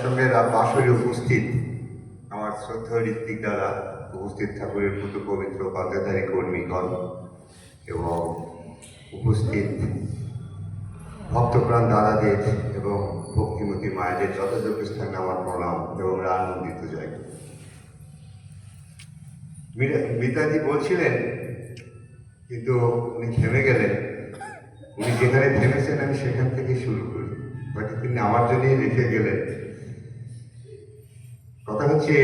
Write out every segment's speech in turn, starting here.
সঙ্গে আসরে উপস্থিত আমার শ্রদ্ধেয় ঋত্বিক দ্বারা উপস্থিত ঠাকুরের পুত্র পবিত্র পাতাধারী কর্মীগণ এবং উপস্থিত ভক্তপ্রাণ দাদাদের এবং ভক্তিমতী মায়েদের যথাযোগ্য স্থানে আমার প্রণাম এবং আনন্দিত যাই। মিতাদি বলছিলেন, কিন্তু উনি থেমে গেলেন। উনি যেখানে থেমেছেন আমি সেখান থেকে শুরু করি, হয়তো তিনি আমার জন্যই লিখে গেলেন। কথা হচ্ছে,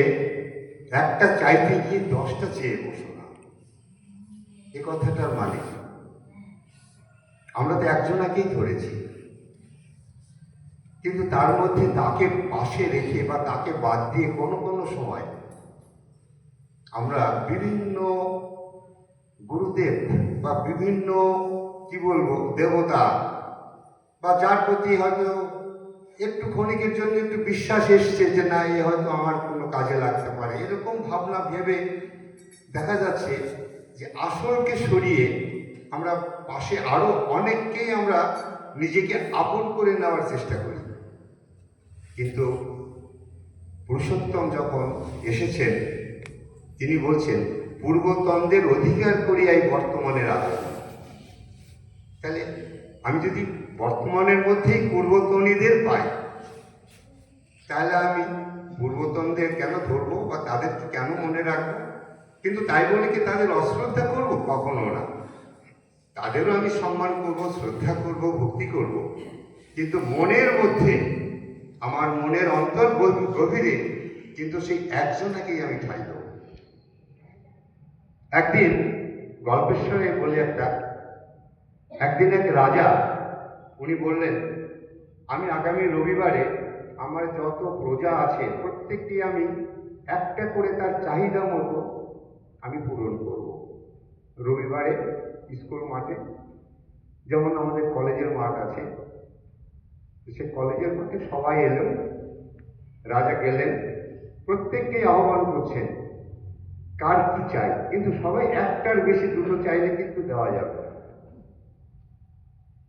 একটা চাইতে গিয়ে 10টা চেয়ে বসো না, এ কথাটার মানে আমরা তো একজনাকেই ধরেছি, কিন্তু তার মধ্যে তাকে পাশে রেখে বা তাকে বাদ দিয়ে কোনো কোনো সময় আমরা বিভিন্ন গুরুদেব বা বিভিন্ন কি বলবো দেবতা বা যার প্রতি হয়তো একটু ক্ষণিকের জন্য একটু বিশ্বাস এসছে যে না, এ হয়তো আমার কোনো কাজে লাগতে পারে, এরকম ভাবনা ভেবে দেখা যাচ্ছে যে আসলকে সরিয়ে আমরা পাশে আরো অনেককেই আমরা নিজেকে আপন করে নেওয়ার চেষ্টা করি। কিন্তু পুরুষোত্তম যখন এসেছেন তিনি বলছেন, পূর্বতনদের অধিকার করিয়াই বর্তমানের আধার। তাহলে আমি যদি বর্তমানের মধ্যেই পূর্বতনীদের পাই, তাহলে আমি পূর্বতনদের কেন ধরবো বা তাদের কেন মনে রাখবো? কিন্তু তাই বলে কি তাদের অশ্রদ্ধা করবো? কখনো না। তাদেরও আমি সম্মান করব, শ্রদ্ধা করব, ভক্তি করব, কিন্তু মনের মধ্যে আমার মনের অন্তর গভীরে কিন্তু সেই একজনকেই আমি ঠাই দেব। একদিন গল্পেশ্বরে বলে একদিন এক রাজা, উনি বললেন, আমি আগামী রবিবারে আমার যত প্রজা আছে প্রত্যেকটি আমি একটা করে তার চাহিদা মতো আমি পূরণ করব। রবিবারে স্কুল মাঠে, যেমন আমাদের কলেজের মাঠ আছে, সে কলেজের মাঠে সবাই এলেন, রাজা গেলেন, প্রত্যেককেই আহ্বান করছেন কার কি চাই, কিন্তু সবাই একটার বেশি দুটো চাইলে কিন্তু দেওয়া যাবে না।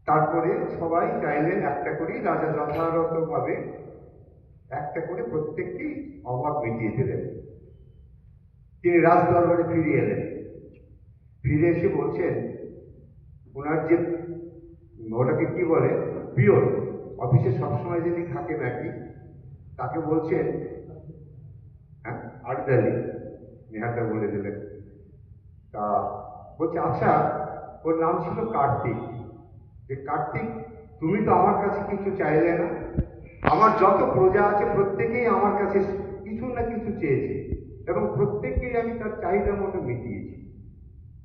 তারপরে সবাই চাইলেন একটা করেই, রাজা যথাযথভাবে একটা করে প্রত্যেককেই অভাব মিটিয়ে দিলেন। তিনি রাজ দরবারে ফিরে এলেন, ফিরে এসে বলছেন, ওনার যে ওটাকে কি বলে পিওন, অফিসে সবসময় যিনি থাকেন আর কি, তাকে বলছেন, হ্যাঁ আর্দালি, নেহাটা বলে দিলেন। তা বলছে, আচ্ছা ওর নাম ছিল কার্তিক, যে কার্তিক তুমি তো আমার কাছে কিছু চাইলে না, আমার যত প্রজা আছে প্রত্যেকেই আমার কাছে কিছু না কিছু চেয়েছে এবং প্রত্যেককেই আমি তার চাহিদা মতো মিটিয়েছি,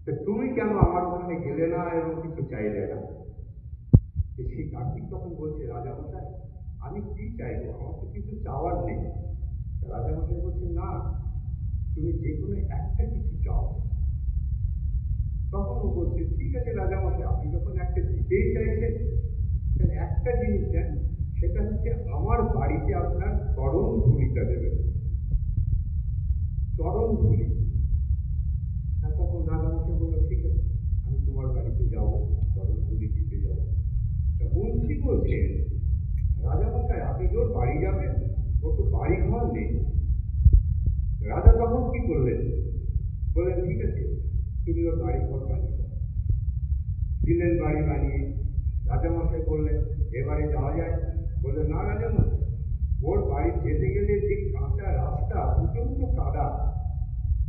তো তুমি কেন আমার ওখানে গেলে না এবং কিছু চাইলে না? সেই কার্তিক তখন বলছে, রাজামশাই আমি কি চাইবো, আমার তো কিছু চাওয়ার নেই। রাজামশাই বলছে, না তুমি যে কোনো একটা কিছু চাও। তখন ও বলছে, ঠিক আছে রাজামশাই, আপনি যখন একটা দিতেই চাইছেন তাহলে একটা জিনিস দেন, সেটা হচ্ছে আমার বাড়িতে আপনার চরণ ধুলিটা দেবেন, চরণ ধুলি। তখন রাজামশাই বললো, ঠিক আছে আমি তোমার বাড়িতে যাবো, চরণ ধুলি দিতে যাবো। মুন্সি বলছেন, রাজামশাই আপনি যে ওর বাড়ি যাবেন, ওর তো বাড়ি ঘর নেই। রাজা তখন কি করলেন, বললেন ঠিক আছে তুমি ওর বাড়ি ঘর বানিয়ে দাও। দিলেন বাড়ি বানিয়ে। রাজামশাই বললেন, এবারে যাওয়া যায়? বললেন, না রাজামশাই, ওর বাড়ি যেতে গেলে যে কাঁচা রাস্তা, প্রচন্ড কাদা,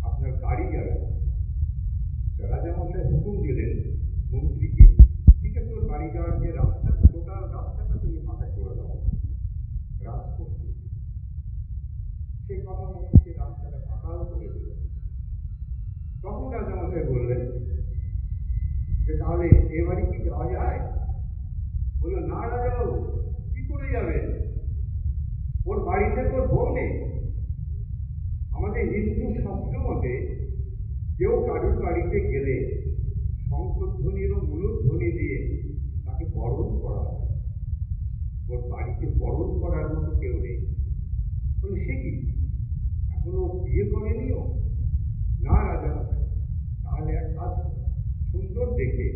আপনার গাড়ি যাবে না। রাজামশাই হুকুম দিলেন মন্ত্রীকে, ঠিক আছে ওর বাড়ি যাওয়ার যে রাস্তা, টোটাল রাস্তাটা তুমি ফাঁকা করে দাও। রাজকোষে সেই কথা মতো সে রাস্তাটা ফাঁকাও করে দিল। তখন রাজামশাই বললেন যে তাহলে এবারে কি যাওয়া যায়? বললো, না রাজাবাবু, কি করে যাবেন? ওর বাড়িতে তোর বউ নেই। আমাদের হিন্দু শাস্ত্র মতে কেউ কারুর বাড়িতে গেলে শঙ্খধ্বনি এবং মূলধ্বনি দিয়ে তাকে বরণ করা হয়। ওর বাড়িতে বরণ করার মতো কেউ নেই। বলে, সে কি, এখনো বিয়ে করেনিও? না রাজামশাই, তাহলে এক কাজ, সুন্দর দেখে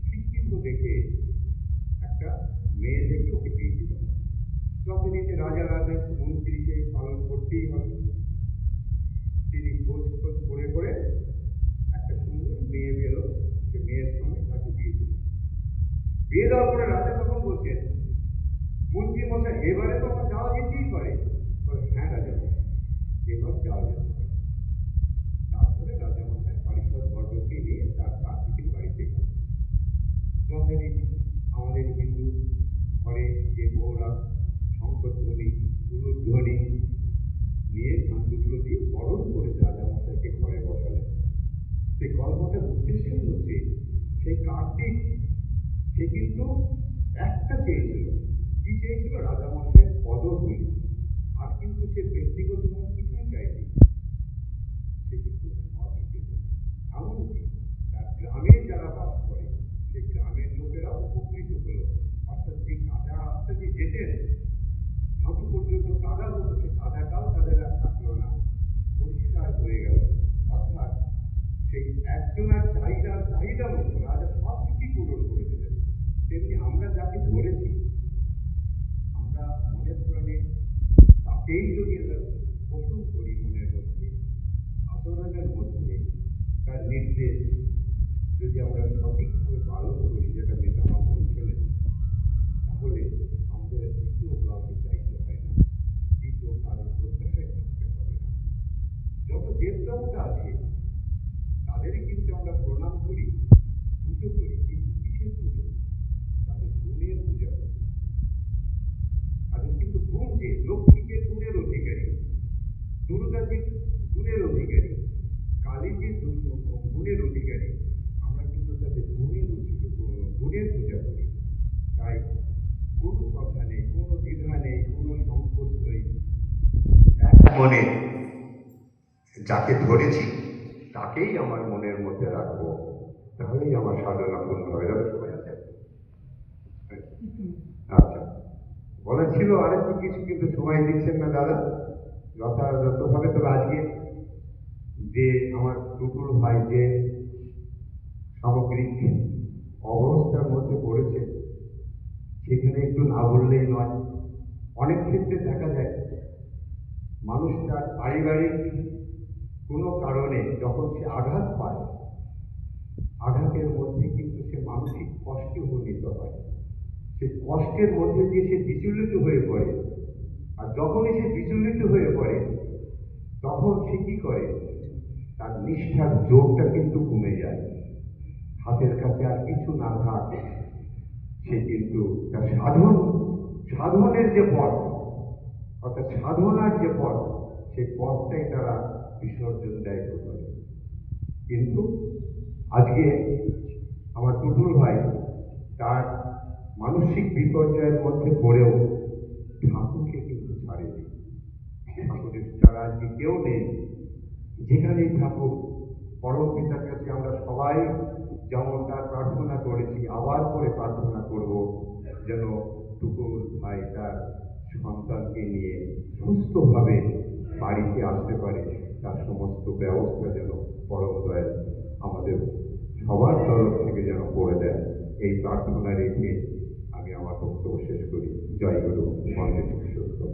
শিক্ষিত দেখে একটা মেয়ে দেখে ওকে বিয়ে দিল। যথারীতি রাজার আদেশ, বিয়ে দেওয়ার পরে রাজা তখন বলছেন, মন্ত্রী মশাই এবারে তো আমার যাওয়া যেতেই পারে। বলে, হ্যাঁ রাজা মশাই, এবার যাওয়া যেতে পারে। তারপরে রাজা মশাই পারিষদ বর্গকে নিয়ে তার কার্তিকের বাড়িতে গেল। যথারীতি আমাদের হিন্দু ঘরে যে বউরা শঙ্করধ্বনি, উলুধ্বনি নিয়ে শান্তগুলো দিয়ে বরণ করে রাজা মশাইকে ঘরে বসালেন। সেই গল্পটার উদ্দেশ্যই হচ্ছে সেই কার্তিক, সে কিন্তু একটা চেয়েছিল। কি চেয়েছিল? রাজা মশাইয়ের পদধূলি। আর কিন্তু সে ব্যক্তিগতভাবে কিছুই চাইনি, সে কিন্তু সবই পেত। এমনকি তার গ্রামে যারা বাস করে সে গ্রামের লোকেরা উপকৃত হলো। অর্থাৎ যে কাদা রাস্তা দিয়ে যেতেন, হাঁটু পর্যন্ত কাদা হতো, সে কাদাটাও তাদের আর থাকলো না, পরিষ্কার হয়ে গেল। অর্থাৎ সেই একজনের চাহিদা মতো রাজা সব কিছুই পূরণ করে দিলেন। তেমনি আমরা যাকে ধরেছি, আমরা মনে প্রাণে তাকেই যদি পোষণ করি, মনের মধ্যে আচরণের মধ্যে তার নির্দেশ যদি আমরা সঠিকভাবে পালন করি, যেটা নেতামা বলছিলেন, তাহলে আমাদের দ্বিতীয় কাউকে চাইতে হয় না, দ্বিতীয় কারোর প্রত্যাশায় থাকতে হবে না। যত দেবদেবতা আছে তাদেরই কিন্তু আমরা প্রণাম করি, পুজো করি, কিন্তু কিসের পুজো? তাদের গুণের পূজা করি। তাদের কিন্তু গুণ, যে লক্ষ্মী যে গুণের অধিকারী, দুর্গা যে গুণের অধিকারী, কালী যে গুণের অধিকারী, আমরা কিন্তু তাদের গুণের পূজা করি। তাই কোনো কথা নেই, কোনো দ্বিধা নেই, কোনো সংকোচ নেই, এক মনে যাকে ধরেছি তাকেই আমার মনের মধ্যে রাখবো, তাহলেই আমার সাধনা পূর্ণ হবে। দাদা সবাই আছে? আচ্ছা, বলা ছিল আরেকটু কিছু, কিন্তু সময় দিচ্ছেন না দাদা যথাযথভাবে। তবে আজকে যে আমার টুটুল ভাই যে সামগ্রিক অবস্থার মধ্যে পড়েছে, সেখানে একটু না বললেই নয়। অনেক ক্ষেত্রে দেখা যায় মানুষ তার পারিবারিক কোনো কারণে যখন সে আঘাত পায়, আঘাতের মধ্যে কিন্তু সে মানসিক কষ্টে উপনীত হয়। সেই কষ্টের মধ্যে দিয়ে সে বিচলিত হয়ে পড়ে। আর যখনই সে বিচলিত হয়ে পড়ে, তখন সে কি করে? তার নিষ্ঠার জোরটা কিন্তু কমে যায়। হাতের কাছে আর কিছু না থাকে, সে কিন্তু তার সাধনের যে পথ, অর্থাৎ সাধনার যে পথ, সেই পথটাই তারা বিসর্জন দেয় করে। কিন্তু আজকে আমার টুটুল ভাই তার মানসিক বিপর্যয়ের মধ্যে পড়েও ঠাকুরকে কিন্তু ছাড়েনি। ঠাকুরের তারা আজকে কেউ নেই, যেখানেই ঠাকুর, পরম পিতার কাছে আমরা সবাই যেমন তার প্রার্থনা করেছি, আবার করে প্রার্থনা করব, যেন টুকুর ভাই তার সন্তানকে নিয়ে সুস্থভাবে বাড়িতে আসতে পারে। তার সমস্ত ব্যবস্থা যেন পরম দয়াল আমাদের সবার তরফ থেকে যেন করে দেন, এই প্রার্থনা রেখে আমি আমার বক্তব্য শেষ করি। জয় গুরু, বন্দে পুরুষোত্তম।